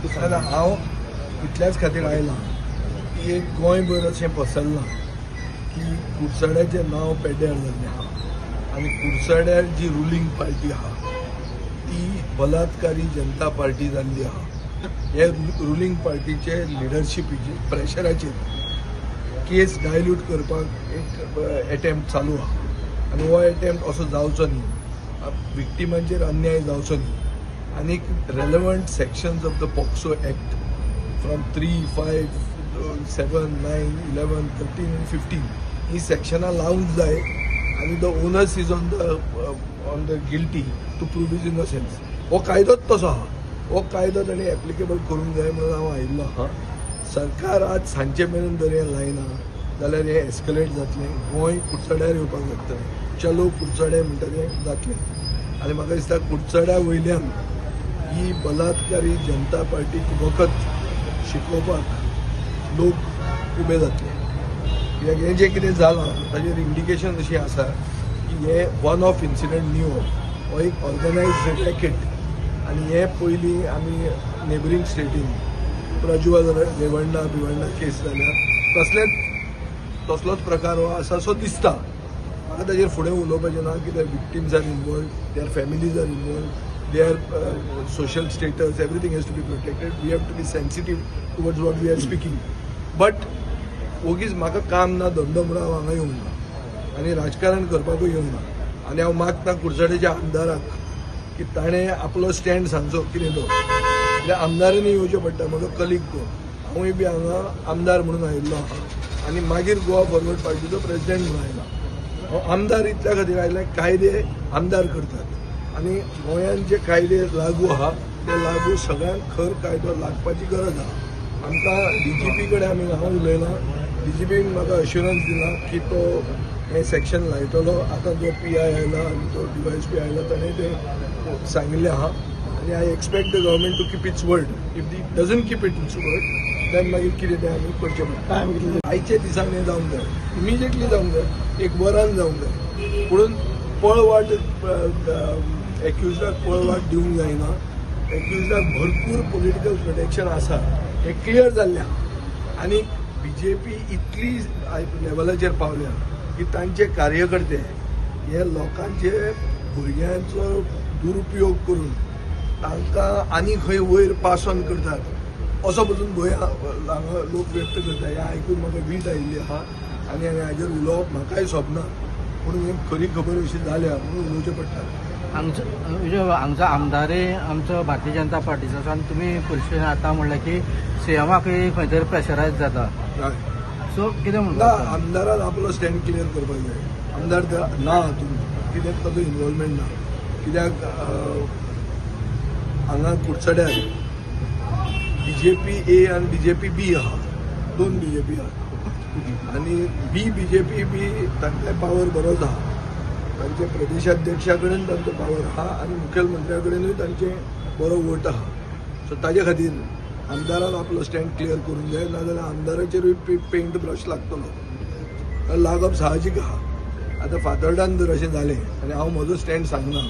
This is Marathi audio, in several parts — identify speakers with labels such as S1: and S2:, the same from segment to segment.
S1: जाल्यार हांव इतल्याच खातीर आयलां की एक गोंयभर अशें पसरलां की कुडचड्याचें नांव पेड्ड्यार जाल्लें आहा आनी कुडचड्यार जी रुलींग पार्टी आहा ती बलात्कारी जनता पार्टी जाल्ली आहा. हे रुलींग पार्टीचे लिडरशिपीचे प्रेशराचेर केस डायल्यूट करपाक एक एटेम्प्ट चालू आहा आनी हो एटेम्प्ट असो जावचो न्ही, विक्टिमांचेर अन्याय जावचो न्ही आनी relevant sections of the POCSO act from 3, 5, 7, 9, 11, 13 and 15 ही सेक्शनां लावंक जाय आनी the onus is on the guilty to prove his innocence. हो कायदोच तसो आहा. हो कायदो ताणें एप्लिकेबल करूंक जाय म्हणून हांव आयिल्लो आहा. सरकार आज सांजे मेरेन जर हें लायना जाल्यार हें एस्कलेट जातलें. गोंय कुडचड्यार येवपाक लागतलें. चलो कुडचडे म्हणटलें जातलें आनी म्हाका दिसता कुडचड्या वयल्यान ही बलात्कारी जनता पार्टीक वखद शिकोवपाक लोक उबे जातले. कित्याक हें जें कितें जालां ताचेर इंडिकेशन अशी आसा की हें वन ऑफ इन्सिडंट न्यू हो एक ऑर्गनायज्ड रॅकेट आनी हे पयलीं आमी नेबरींग स्टेटीन प्रज्वल रेवण्णा बिवण्णा केस जाल्यार तसलोच प्रकार हो आसा सो दिसता. म्हाका ताजेर फुडें उलोवपाचें ना कित्याक victims are involved, their families are involved, their social status everything has to be protected. We have to be sensitive towards what we are speaking. But ओगीच म्हाका काम ना धंदो म्हणून हांव हांगा येवंक ना आनी राजकारण करपाकूय येवंक ना आनी हांव मागता कुडचड्याच्या आमदाराक की ताणें आपलो स्टँड सांगचो कितें तो. कित्याक आमदारांनी येवचें पडटा. म्हजो कलीग तो, हांवूय बी हांगा आमदार म्हणून आयिल्लो आहा आनी मागीर गोवा फॉरवर्ड पार्टीचो प्रेसिडेंट म्हणून आयला. हांव आमदार इतल्या खातीर आयलें कायदे आमदार करतात आनी गोंयांत जे कायदे लागू आहा ते लागू सगळ्यांक खर कायदो लागपाची गरज आहा. आमकां DGP कडेन आमी हांव उलयलां. DGPन म्हाका अश्युरन्स दिला की तो हें सेक्शन लायतलो. आतां जो PI आयला आनी तो DYSP आयला ताणें तें सांगिल्लें आहा आनी I expect the government to keep its word. If it doesn't keep its word then मागीर कितें तें आमी करचें पडटा. आयचे दिसान हें जावंक जाय, इमिजिएटली जावंक जाय, एक वरान जावंक जाय. पूण पळवाट एक्युजाक पळवाट दिवंक जायना. एक्युजाक भरपूर पॉलिटिकल प्रोटेक्शन आसा हें क्लियर जाल्लें आहा आनी BJP इतली लेवलाचेर पावल्या की तांचे कार्यकर्ते हे लोकांचे भुरग्यांचो दुरुपयोग करून तांकां आनी खंय वयर पास ऑन करतात असो पसून भंय हांगा लोक व्यक्त करता. हें आयकून म्हाका वीट आयिल्ली आहा आनी हाजेर उलोवप म्हाकाय सोबना पूण हें खरी खबर अशी जाल्या म्हणून उलोवचें पडटा.
S2: हांगचो आमदारय आमचो भारतीय जनता पार्टीचो आसा आनी तुमी पुलीस स्टेशन आतां म्हणलें की CMाकय खंय तरी प्रेशरायज जाता. सो कितें म्हणटा
S1: आमदारान आपलो स्टँड क्लियर करपाक जाय. आमदार ना हातून कित्याक ताचो इनवॉल्वमेंट ना. कित्याक हांगा कुडचड्यार BJP A आनी BJP B आहा. दोन BJP आहा आनी BJP बी तांकां पावर बरोच आहा. तांचे प्रदेशाध्यक्षा कडेन तांचो पावर आहा आनी मुखेलमंत्र्या कडेनूय तांचे बरो वोट आहा. सो ताजे खातीर आमदारान आपलो स्टँड क्लियर करूंक जाय. नाजाल्यार आमदाराचेरूय पेंट ब्रश लागतलो. लागप साहजीक आहा. आतां फातर्डान जर अशें जालें आनी हांव म्हजो स्टँड सांगना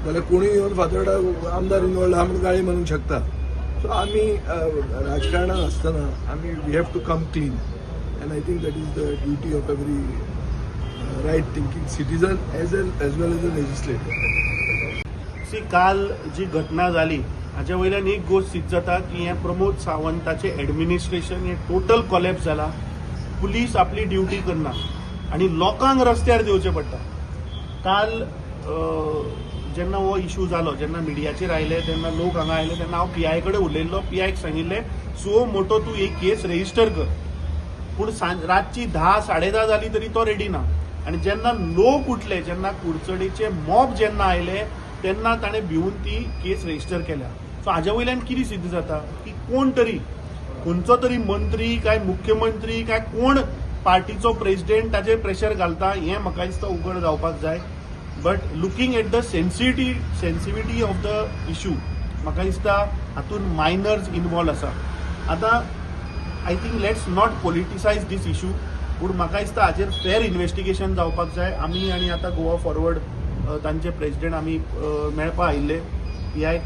S1: जाल्यार कोणूय येवन फातर्डा आमदार इनवॉल्ड आहा म्हणून गाळी म्हणूंक शकता. सो आमी राजकारणांत आसतना आमी we have to come clean and I think that is the duty of every right thinking citizen as well as a legislator.
S3: काल जी घटना जाली हाच्या वयल्यान एक गोष्ट सिद्ध जाता की हें प्रमोद सावंताचें एडमिनिस्ट्रेशन हें टोटल कॉलेप्स जाला. पुलीस आपली ड्युटी करना आनी लोकांक रस्त्यार देवचें पडटा. काल जेन्ना हो इशू जालो, जेन्ना मिडियाचेर आयले तेन्ना लोक हांगा आयले तेन्ना हांव PI कडेन उलयल्लो. PIक सांगिल्लें सो मोटो तूं एक केस रेजिस्टर कर. पूण रातची 10, 10:30 जाली तरी तो रेडी ना. आनी जेन्ना लोक उठले, जेन्ना कुडचडेचे मॉब जेन्ना आयले तेन्ना ताणें भिवून ती केस रेजिस्टर केल्या. सो हाज्या वयल्यान कितें सिद्ध जाता की कोण तरी खंयचो तरी मंत्री काय मुख्यमंत्री काय कोण पार्टीचो प्रेसिडेंट ताचेर प्रेशर घालता हें म्हाका दिसता उघड जावपाक जाय. But looking at the sensitivity of the issue म्हाका दिसता हातून मायनर्स इनवॉल्व आसा. आतां I think let's not politicise this issue. पूण म्हाका दिसता हाचेर फेर इन्व्हेस्टिगेशन जावपाक जाय. आमी आनी आतां गोवा फॉरवर्ड तांचे प्रेसिडेंट आमी मेळपा आयिल्ले PI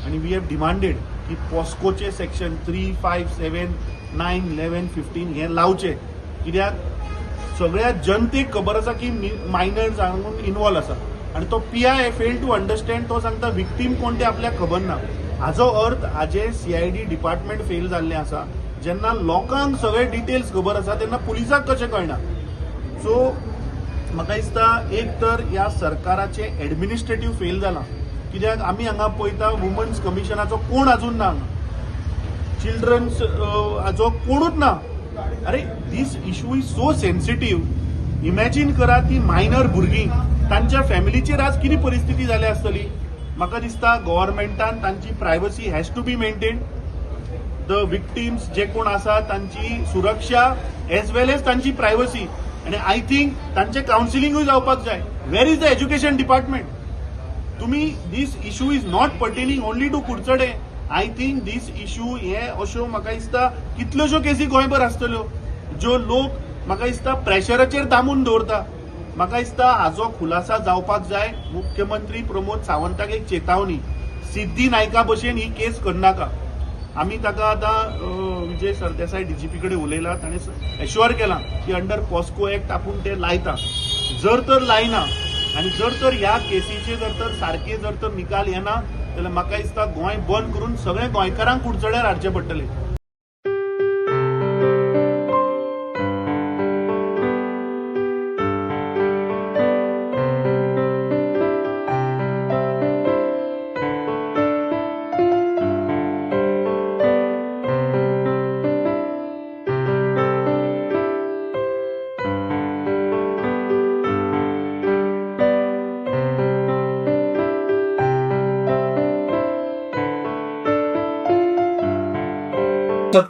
S3: आनी वी हॅव डिमांडेड की पॉस्कोचे सेक्शन 3, 5, 7, 9, 11, 15 हे लावचे, कित्याक सगळ्या जनतेक खबर आसा की मायनर्स हांगून इन्वॉल्व आसा आणि तो PI फेल टू अंडरस्टँड. तो सांगता विक्टीम कोण ते आपल्याक खबर ना. हाचो अर्थ हाजे CID डिपार्टमेंट फेल जाल्लें आसा. जेन्ना लोकांक सगळे डिटेल्स खबर आसा तेन्ना पुलिसाक कशें कळना. सो म्हाका दिसता एक तर ह्या सरकाराचे एडमिनिस्ट्रेटिव्ह फेल जाला, कित्याक आमी हांगा पळयता वुमन्स कमिशनाचो कोण अजून ना, चिल्ड्रन्स हाचो कोणूच ना. अरे this issue is so sensitive. Imagine करा ती मायनर भुरगीं, तांच्या फॅमिलीचेर आज कितें परिस्थिती जाली आसतली. म्हाका दिसता गव्हर्नमेंटान तांची privacy has to be maintain. The victims जे कोण आसा तांची सुरक्षा एज वेल एज तांची प्रायवसी. आणि आय थिंक तांचे कावन्सिलिंगूय जावपाक जाय. Where is the education department? तुम्ही this issue is not pertaining only to Kudchade. I think this issue हे अश्यो म्हाका दिसता कितल्योश्यो केसी गोंयभर आसतल्यो ज्यो लोक म्हाका दिसता प्रेशराचेर दामून दवरता. म्हाका दिसता हाचो खुलासा जावपाक जाय. मुख्यमंत्री प्रमोद सावंताक एक चेतावणी, सिद्धी नायका भशेन ही केस करनाका. आमी ताका आतां विजय सरदेसाय DGP कडेन उलयला. ताणें एश्युअर केलां की अंडर पॉस्को एक्ट आपूण ते लायता. जर तर लायना आनी जर तर ह्या केसीचे जर तर सारखे जर तर निकाल येना जाल्यार म्हाका दिसता गोंय बंद करून सगळ्या गोंयकारांक कुडचड्यार हाडचे पडटले.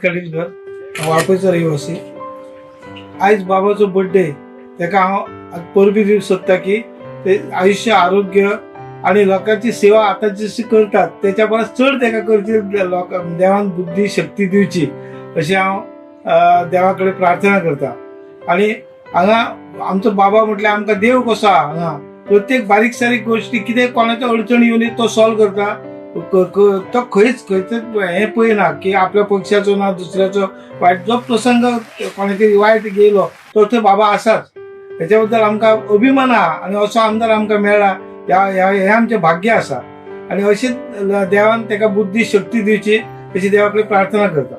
S4: काडीलकर वाळपयचो रहिवासी. आयज बाबाचो बर्थडे, ताका हांव परबी दिवंक सोदता की ते आयुष्य, आरोग्य आणि लोकांची सेवा आता जशी करतात त्याच्या परस चड ताका करची, देवान बुद्धी शक्ती दिवची अशी हांव देवा कडेन प्रार्थना करता. आणि हांगा आमचो बाबा म्हटल्यार आमकां देव कसो आहा. हांगा प्रत्येक बारीक सारीक गोश्टी कितें कोणाच्यो अडचणी येवन तो सॉल्व करता. तो खंयच हे पळयना की आपल्या पक्षाचो ना दुसऱ्याचो वायट. जो प्रसंग कोणाचे वायट गेलो तो थंय बाबा आसाच. हेच्या बद्दल आमकां अभिमान आहा आणि असो आमदार आमकां मेळ्ळा हे आमचें भाग्य आसा. आणि अशीच देवान ताका बुद्धी शक्ती दिवची अशी देवा कडेन प्रार्थना करता.